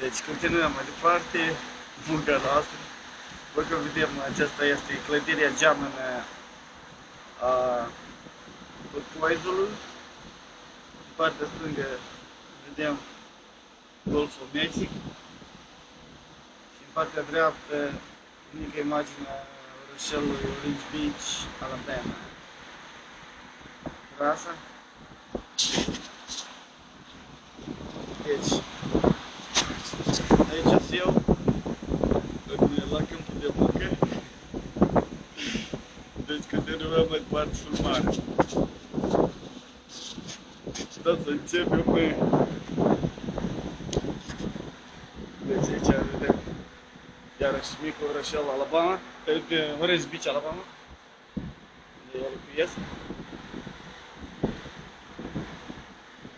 Deci continuăm mai departe munca noastră. După cum vedem, aceasta este clădirea geamănă a turcoizului. În partea stângă vedem Golful Mexic și în partea dreaptă mică imagine a orășelului Orange Beach, Alabama. Trasa. Deci, aici sunt eu, la câmpul de muncă. Deci continuăm mai departe filmarea. Da, să începem, băi. Deci aici vedem iarăși micul orășel Alabama, de Orange Beach, Alabama, unde eu locuiesc.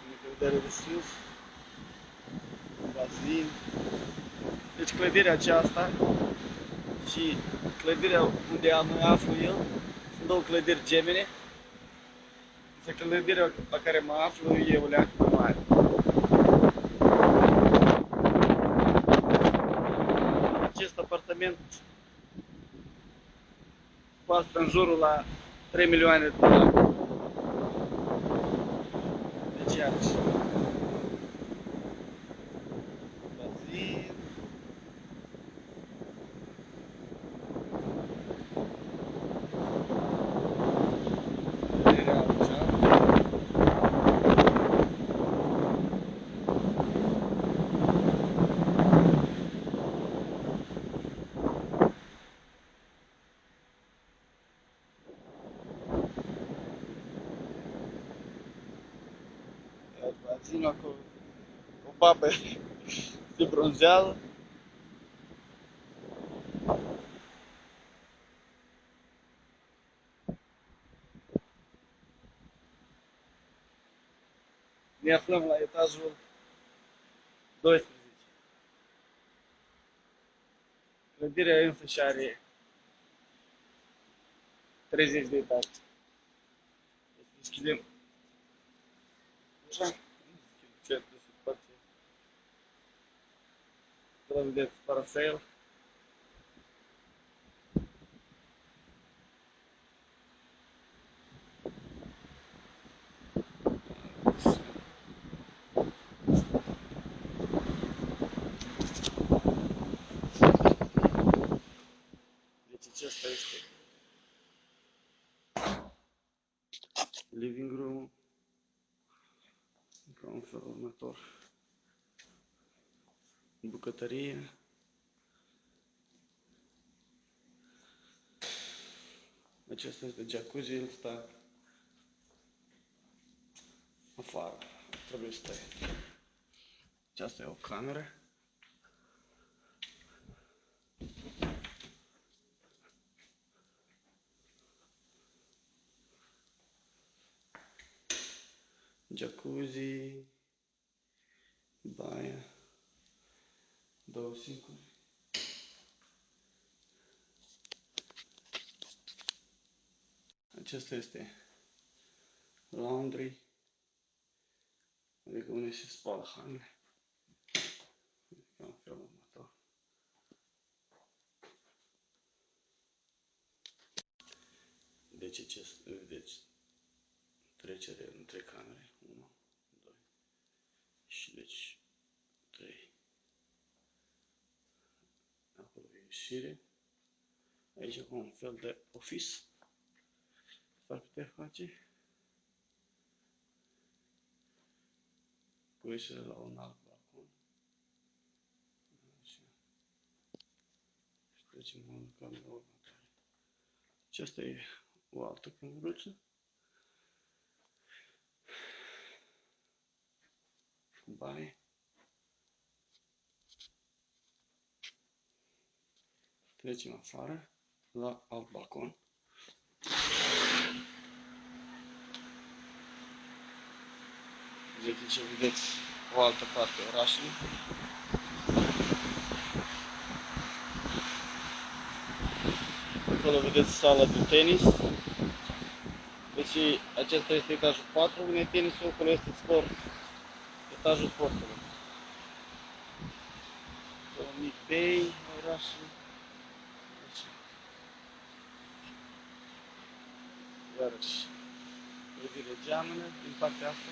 Mică vedere de sus, bazin. Deci clădirea aceasta și clădirea unde mă aflu eu sunt două clădiri gemene. Însă clădirea la care mă aflu e o leacă mai mare. Acest apartament costă în jurul la 3 milioane de dolari. Deci iarăși bazin. Bazinul acolo, o babă se bronzează. Ne aflăm la etajul 12. Clădirea însă și are 30 de etaje. Deci deschidem așa, ce se poate. Trebuie vedeți parasail. Deci acesta este living room, ca un fel următor. Bucătărie. Acesta este jacuzzi, el stă afară, trebuie să stai. Aceasta e o cameră. Jacuzzi, baia, două sincuri. Acesta este laundry, adică unde se spală hainele. Ca în felul următor. Deci, vedeți, trecere între camere, 1, 2 și deci 3. Acolo e ieșire. Aici e un fel de office. S-ar putea face. Cu ieșire la un alt balcon. Așa. Și trecem la camera următoare. Aceasta e o altă camerăță. Cu baie. Trecem afară la alt balcon. Deci vedeți o altă parte a orașului. Acolo vedeți sala de tenis. Deci acesta este etajul 4, unde tenisul, acolo este sport, etajul sportului. mic bei, orașul. Așa. Iarăși, clădire geamănă din partea asta.